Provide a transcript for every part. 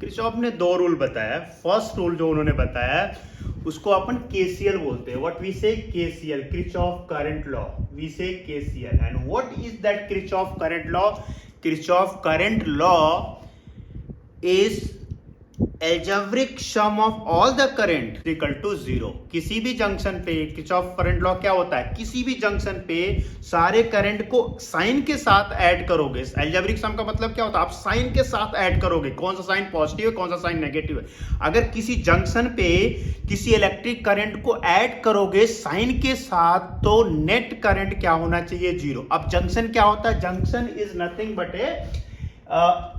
Kirchhoff ने दो rule बताया। फर्स्ट रूल जो उन्होंने बताया उसको अपन केसीएल बोलते हैं। What we say KCL, Kirchhoff current law, we say KCL. And what is that Kirchhoff current law? Kirchhoff current law is algebraic sum of all the current equal to zero. किसी भी junction पे Kirchhoff current law क्या होता है? किसी भी junction पे सारे करंट को साइन के साथ ऐड करोगे। एल्जेब्रिक सम का मतलब क्या होता है? आप साइन के साथ ऐड करोगे। कौन सा साइन पॉजिटिव है, कौन सा साइन नेगेटिव है। अगर किसी जंक्शन पे किसी इलेक्ट्रिक करंट को ऐड करोगे साइन के साथ, तो नेट करंट क्या होना चाहिए? जीरो। अब जंक्शन क्या होता है? Junction is nothing but a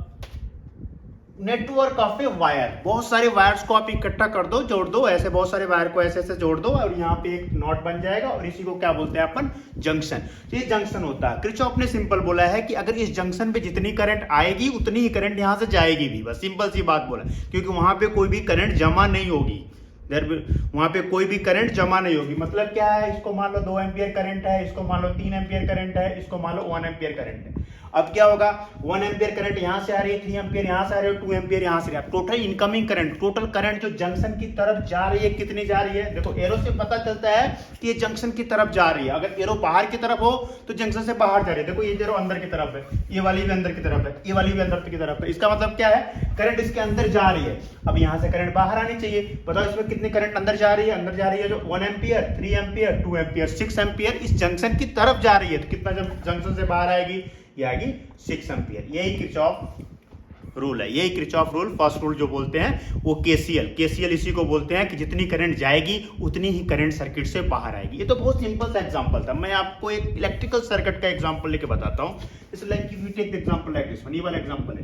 network of a wire. बहुत सारे वायर्स को आप इकट्ठा कर दो, जोड़ दो, ऐसे बहुत सारे वायर को ऐसे ऐसे जोड़ दो और यहाँ पे एक नॉट बन जाएगा और इसी को क्या बोलते हैं अपन? जंक्शन। तो ये जंक्शन होता है। किरचॉफ ने सिंपल बोला है कि अगर इस जंक्शन पे जितनी करंट आएगी उतनी ही करंट यहाँ से जाएगी भी। बस सिंपल सी बात बोला, क्योंकि वहां पे कोई भी करंट जमा नहीं होगी। वहां पे कोई भी करंट जमा नहीं होगी। मतलब क्या है? इसको मान लो 2 एम्पियर करंट है, इसको मान लो 3 एम्पियर करंट है, इसको मान लो 1 एम्पियर करंट है। अब क्या होगा? 1 एम्पियर करंट यहां से आ रही है, 3 एम्पियर यहां से आ रही है, 2 एम्पियर यहां से आ रही है। Total incoming current, total current जो जंक्शन की तरफ जा रही है कितनी जा रही है? देखो एरो से पता चलता है कि ये जंक्शन की तरफ जा रही है। अगर एरो बाहर की तरफ हो तो जंक्शन से बाहर जा रही है। देखो ये एरो अंदर की तरफ है, ये वाली भी अंदर की तरफ है, ये वाली भी अंदर की तरफ है। इसका मतलब क्या है? करंट इसके अंदर जा रही है। अब यहां से करंट बाहर आनी चाहिए। बताओ इसमें कितनी करंट अंदर जा रही है? अंदर जा रही है जो 1 एम्पियर, 3 एम्पियर, 2 एम्पियर, 6 एम्पियर इस जंक्शन की तरफ जा रही है। तो कितना जंक्शन से बाहर आएगी? ये आएगी 6 एम्पियर। यही किरचॉफ रूल है, यही किरचॉफ रूल। फर्स्ट रूल जो बोलते हैं वो केसीएल। केसीएल इसी को बोलते हैं कि जितनी करंट जाएगी उतनी ही करंट सर्किट से बाहर आएगी। ये तो बहुत सिंपल सा एग्जांपल था। मैं आपको एक इलेक्ट्रिकल सर्किट का एग्जांपल लेके बताता हूं। It's like if you take the example like this one. ये वाला एग्जांपल है,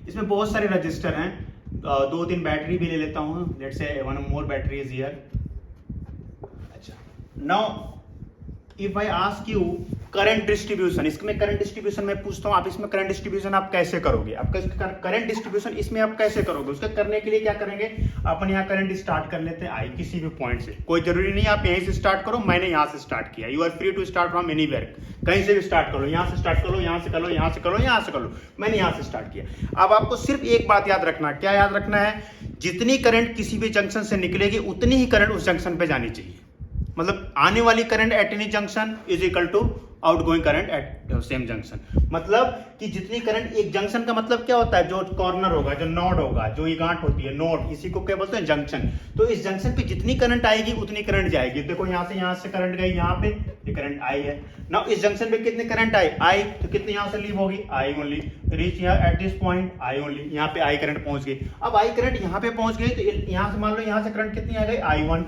इसमें बहुत सारे रजिस्टर हैं, 2-3 बैटरी भी ले लेता हूं। Let's say one more battery is here. अच्छा, now if I ask you current distribution, इसमें करंट डिस्ट्रीब्यूशन मैं पूछता हूं, आप इसमें करंट डिस्ट्रीब्यूशन आप कैसे करोगे? आपका करंट डिस्ट्रीब्यूशन इसमें आप कैसे करोगे? उसका करने के लिए क्या करेंगे? अपन यहाँ करंट स्टार्ट कर लेते हैं आई किसी भी पॉइंट से। कोई जरूरी नहीं आप यहीं से स्टार्ट करो, मैंने यहाँ से स्टार्ट किया। You are free to start from anywhere, कहीं से भी स्टार्ट करो। यहाँ से स्टार्ट करो, यहाँ से करो, यहाँ से करो, यहाँ से करो। मैंने यहाँ से स्टार्ट किया। अब आपको सिर्फ एक बात याद रखना। क्या याद रखना है? जितनी करंट किसी भी जंक्शन से निकलेगी उतनी ही करंट उस जंक्शन पे जानी चाहिए। मतलब आने वाली current at any junction is equal to outgoing current at same junction. मतलब कि जितनी करंट एक जंक्शन का मतलब क्या होता है? जो कॉर्नर होगा, जो नोड होगा, जो ये गांठ होती है नोड, इसी को क्या बोलते हैं? जंक्शन। तो इस जंक्शन पे जितनी करंट आएगी उतनी करंट जाएगी। देखो यहाँ से करंट गई, यहाँ पे ये करंट आई है। नाउ इस जंक्शन पे कितनी करंट आई, तो कितनी यहाँ से लीव होगी? I only. Reach here at this point, I only. यहाँ पे आई करंट पहुंच गई। अब आई करंट यहाँ पे पहुंच गई तो यहाँ से मान लो यहाँ से करंट कितनी आ गई? I1।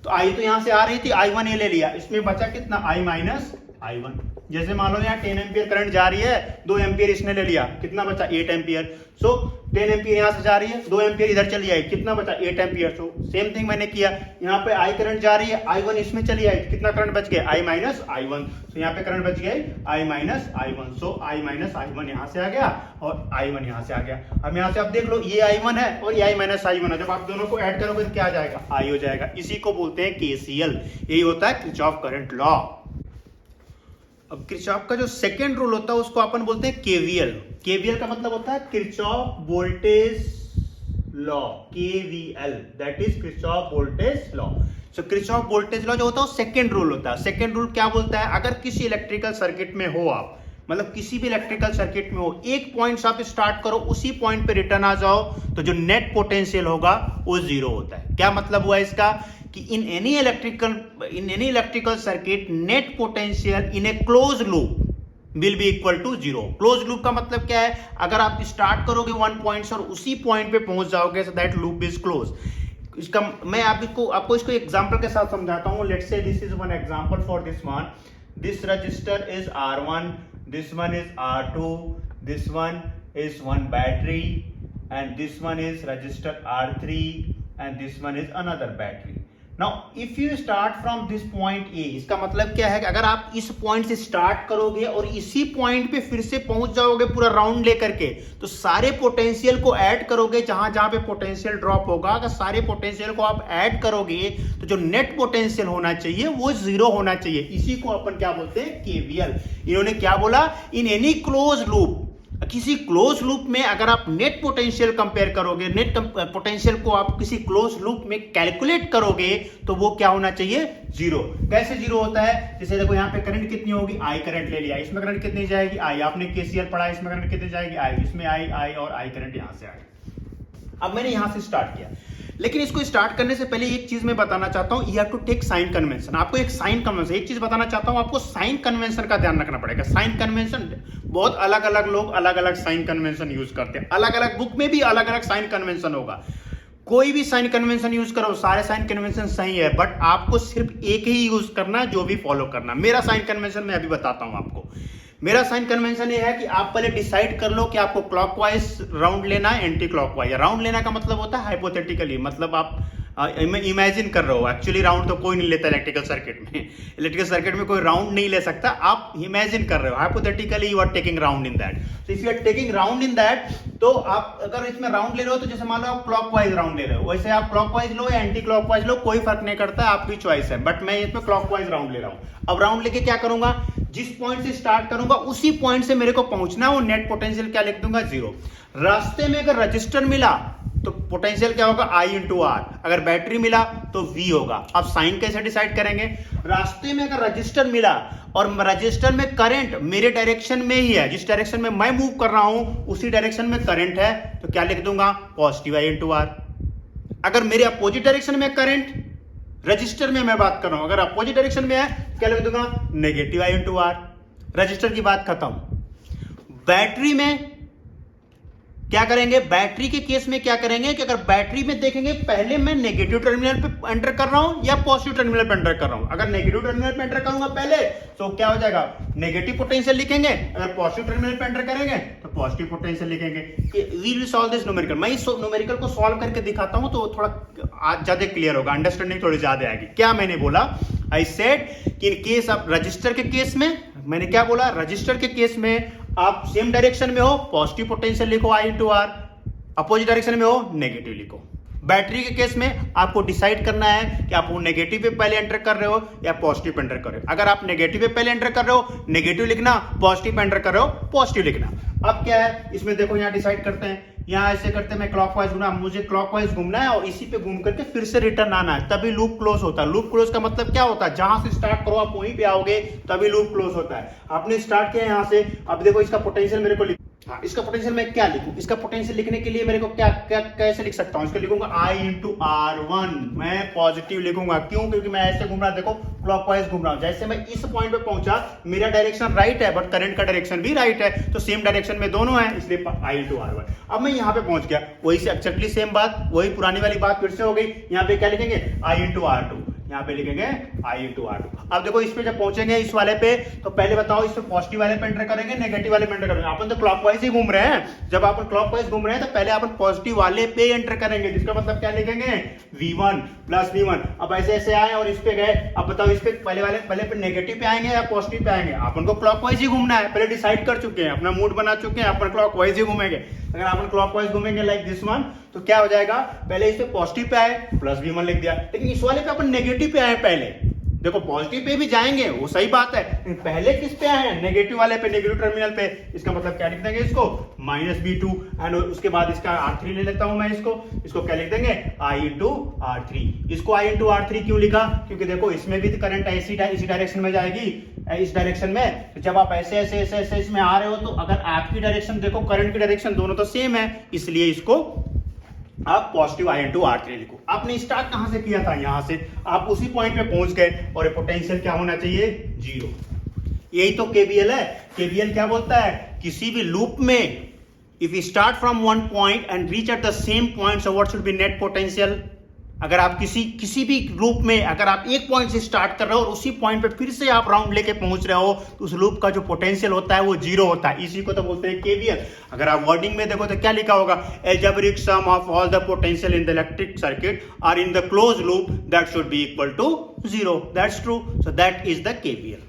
तो आई तो यहां से आ रही थी, I1 ये ले लिया। इसमें बचा कितना? I minus I1। जैसे मान लो यहाँ 10 एम्पियर करंट जा रही है, 2 एम्पियर इसने ले लिया, कितना बचा? 8 एम्पियर। सो 10 एम्पियर यहां से जा रही है, 2 एम्पियर इधर चली आई, कितना बचा? 8 एम्पियर। सो सेम थिंग मैंने किया। यहाँ पे I करंट जा रही है, I1 इसमें चली आई, कितना करंट बच गया? I minus I1। सो यहाँ पे करंट बच गया I minus I1। So I minus I1 यहाँ से आ गया और I1 यहाँ से आ गया। अब यहाँ से आप देख लो, ये I1 है और ये I माइनस I1 है। जब आप दोनों को ऐड करोगे तो क्या आ जाएगा? I हो जाएगा। इसी को बोलते हैं केसीएल। यही होता है किरचॉफ करंट लॉ। अब किरचॉफ का जो सेकेंड रूल होता है उसको अपन बोलते हैं केवीएल। केवीएल का मतलब होता है Kirchhoff voltage law. KVL that is Kirchhoff voltage law. So Kirchhoff voltage law जो होता है वो सेकेंड रूल होता है। सेकेंड रूल क्या बोलता है? अगर किसी इलेक्ट्रिकल सर्किट में हो आप, मतलब किसी भी इलेक्ट्रिकल सर्किट में हो, एक पॉइंट से आप स्टार्ट करो, उसी पॉइंट पे रिटर्न आ जाओ, तो जो नेट पोटेंशियल होगा वो जीरो होता है। क्या मतलब हुआ इसका? कि in any electrical circuit net potential in a close loop will be equal to zero. Close loop का मतलब क्या है? अगर आप स्टार्ट करोगे 1 पॉइंट से और उसी पॉइंट पे पहुंच जाओगे, so that loop is close. इसका मैं आपको इसको एग्जांपल के साथ समझाता हूं। लेट्स से this is one example for this one. This register is R1, this one is R2, this one is one battery, and this one is resistor R3, and this one is another battery. Now if you start from this point A, इसका मतलब क्या है कि अगर आप इस point से start करोगे और इसी पॉइंट पे फिर से पहुंच जाओगे पूरा राउंड लेकर के, तो सारे पोटेंशियल को ऐड करोगे। जहां जहां पे पोटेंशियल ड्रॉप होगा, अगर सारे पोटेंशियल को आप ऐड करोगे तो जो नेट पोटेंशियल होना चाहिए वो जीरो होना चाहिए। इसी को अपन क्या बोलते हैं? केवीएल। इन्होंने क्या बोला? इन एनी क्लोज लूप किसी क्लोज लूप में अगर आप नेट पोटेंशियल कंपेयर करोगे, नेट पोटेंशियल को आप किसी क्लोज लूप में कैलकुलेट करोगे तो वो क्या होना चाहिए, जीरो। कैसे जीरो होता है, जैसे देखो यहाँ पे करंट कितनी होगी, आई करंट ले लिया, इसमें करंट कितनी जाएगी, आई, आपने केसीएल पढ़ा, इसमें करंट कितनी जाएगी, आई, इसमें आई और आई करंट यहां से आई। अब मैंने यहां से स्टार्ट किया, लेकिन इसको स्टार्ट करने से पहले एक चीज मैं बताना चाहता हूं, you have to take sign convention. आपको एक साइन कन्वेंशन, एक चीज बताना चाहता हूं, आपको साइन कन्वेंशन का ध्यान रखना पड़ेगा। साइन कन्वेंशन बहुत अलग अलग लोग अलग अलग साइन कन्वेंशन यूज करते हैं, अलग अलग बुक में भी अलग अलग साइन कन्वेंशन होगा। कोई भी साइन कन्वेंशन यूज करो, सारे साइन कन्वेंशन सही है, बट आपको सिर्फ एक ही यूज करना, जो भी फॉलो करना। मेरा साइन कन्वेंशन मैं अभी बताता हूं आपको। मेरा साइन कन्वेंशन ये है कि आप पहले डिसाइड कर लो कि आपको क्लॉकवाइज राउंड लेना है, एंटी क्लॉकवाइज। राउंड लेना का मतलब होता है हाइपोथेटिकली, मतलब आप इमेजिन कर रहे हो। एक्चुअली राउंड तो कोई नहीं लेता इलेक्ट्रिकल सर्किट में, इलेक्ट्रिकल सर्किट में कोई राउंड नहीं ले सकता, आप इमेजिन कर रहे हो। Hypothetically you are taking round in that, so if you are taking round in that, तो आप अगर इसमें राउंड ले रहे हो तो जैसे मान लो आप क्लॉकवाइज राउंड ले रहे हो, वैसे आप क्लॉकवाइज लो या एंटी क्लॉकवाइज लो, कोई फर्क नहीं करता, आपकी चॉइस है, बट मैं इसमें क्लॉकवाइज राउंड ले रहा हूं। अब राउंड लेके क्या करूंगा, जिस पॉइंट से स्टार्ट करूंगा उसी पॉइंट से मेरे को पहुंचना है, वो नेट पोटेंशियल क्या लिख दूंगा, जीरो। रास्ते में अगर रजिस्टर मिला तो पोटेंशियल क्या होगा, I इंटू आर। अगर बैटरी मिला तो V होगा। अब साइन कैसे डिसाइड करेंगे, रास्ते में अगर रजिस्टर मिला और रजिस्टर में करंट मेरे डायरेक्शन में ही है, जिस डायरेक्शन में मैं मूव कर रहा हूं उसी डायरेक्शन में करंट है, तो क्या लिख दूंगा, पॉजिटिव I इंटू आर। अगर मेरे अपोजिट डायरेक्शन में करंट, रजिस्टर में मैं बात कर रहा हूं, अगर अपोजिट डायरेक्शन में है क्या लिख दूंगा, negative I into R. Register की बात खत्म। बैटरी में क्या करेंगे, बैटरी के केस में क्या करेंगे कि अगर बैटरी में देखेंगे पहले मैं नेगेटिव टर्मिनल पे एंटर कर रहा हूं या पॉजिटिव टर्मिनल पे एंटर कर रहा हूं। अगर नेगेटिव टर्मिनल पे एंटर करूंगा पहले तो क्या हो जाएगा, नेगेटिव पोटेंशियल लिखेंगे, अगर पॉजिटिव टर्मिनल पे एंटर करेंगे तो पॉजिटिव पोटेंशियल लिखेंगे। We will solve this numerical. मैं इस न्यूमेरिकल को सॉल्व करके दिखाता हूं तो थोड़ा ज्यादा क्लियर होगा, अंडरस्टैंडिंग थोड़ी ज्यादा आएगी। क्या मैंने बोला, आई सेड कि इन केस ऑफ रजिस्टर के केस में, मैंने क्या बोला, रजिस्टर के केस में आप सेम डायरेक्शन में हो, पॉजिटिव पोटेंशियल लिखो I into R, opposite direction में हो, नेगेटिव लिखो। बैटरी के केस में आपको डिसाइड करना है कि आप वो नेगेटिव पे पहले एंटर कर रहे हो या पॉजिटिव पे एंटर कर रहे हो। अगर आप नेगेटिव पे पहले एंटर कर रहे हो, नेगेटिव लिखना, पॉजिटिव पे एंटर कर रहे हो, पॉजिटिव लिखना। अब क्या है इसमें देखो, यहाँ डिसाइड करते हैं, यहाँ ऐसे करते हैं, मैं क्लॉकवाइज घूमना, मुझे क्लॉकवाइज घूमना है और इसी पे घूम करके फिर से रिटर्न आना है, तभी लूप क्लोज होता है। लूप क्लोज का मतलब क्या होता है, जहां से स्टार्ट करो आप वहीं पे आओगे, तभी लूप क्लोज होता है। आपने स्टार्ट किया यहाँ से, अब देखो इसका पोटेंशियल मेरे को हाँ, इसका पोटेंशियल मैं क्या लिखूं, इसका पोटेंशियल लिखने के लिए मेरे को क्या क्या कैसे लिख सकता हूं, इसको लिखूंगा I इंटू R1, मैं पॉजिटिव लिखूंगा। क्यों, क्योंकि मैं ऐसे घूम रहा, देखो क्लॉकवाइज घूम रहा हूं। जैसे मैं इस पॉइंट पे पहुंचा, मेरा डायरेक्शन राइट है बट करंट का डायरेक्शन भी राइट है, तो सेम डायरेक्शन में दोनों है, इसलिए I इंटू R1। अब मैं यहाँ पे पहुंच गया, वही से एक्जेक्टली सेम बात, वही पुरानी वाली बात फिर से हो गई। यहाँ पे क्या लिखेंगे, I इंटू R2, यहाँ पे लिखेंगे I इंटू R2। अब देखो इस पे जब पहुंचेंगे इस वाले पे, तो पहले बताओ इस पे पॉजिटिव वाले पे एंटर करेंगे, नेगेटिव वाले पे एंटर करेंगे। अपन तो क्लॉकवाइज ही घूम रहे हैं, जब अपन क्लॉकवाइज घूम रहे हैं तो पहले अपन पॉजिटिव वाले पे एंटर करेंगे, जिसका मतलब क्या लिखेंगे, V1 प्लस V1। अब ऐसे ऐसे आए और इस पे गए, अब बताओ इस पे पहले पे नेगेटिव पे आएंगे या पॉजिटिव पे आएंगे। अपन को क्लॉकवाइज ही घूमना है, पहले डिसाइड कर चुके हैं, अपना मूड बना चुके हैं, अपन क्लॉकवाइज ही घूमेंगे। अगर अपन क्लॉकवाइज घूमेंगे लाइक दिस वन, तो क्या हो जाएगा, पहले इस पे पॉजिटिव पे आए प्लस V1 लिख दिया, लेकिन इस वाले पे अपन नेगेटिव पे आए पहले। देखो पॉजिटिव पे भी जाएंगे, वो सही बात है, पहले किस पे आए हैं, नेगेटिव वाले पे, नेगेटिव टर्मिनल पे। इसका मतलब क्या लिख देंगे, इसको -V2 एंड उसके बाद इसका R3 ले लेता हूं मैं, इसको क्या लिख देंगे, I इंटू R3। इसको I इंटू R3 क्यों लिखा, क्योंकि देखो इसमें भी करंट इसी डायरेक्शन में जाएगी, इस डायरेक्शन में। तो जब आप ऐसे ऐसे ऐसे ऐसे इसमें आ रहे हो, तो अगर आपकी डायरेक्शन देखो, करंट की डायरेक्शन दोनों तो सेम है, इसलिए इसको आप पॉजिटिव I इंटू R3 लिखो। आपने स्टार्ट कहां से किया था, यहां से, आप उसी पॉइंट पे पहुंच गए और पोटेंशियल क्या होना चाहिए, जीरो। यही तो KVL है। KVL क्या बोलता है, किसी भी लूप में if you start from one point and reach at the same point, so what should be net potential. अगर आप किसी भी लूप में अगर आप एक पॉइंट से स्टार्ट कर रहे हो और उसी पॉइंट पे फिर से आप राउंड लेके पहुंच रहे हो, तो उस लूप का जो पोटेंशियल होता है वो जीरो होता है। इसी को तो बोलते हैं KVL। अगर आप वर्डिंग में देखो तो क्या लिखा होगा, algebraic sum of all the potential in the electric circuit or in the close loop that should be equal to zero. That's true, so that is the KVL।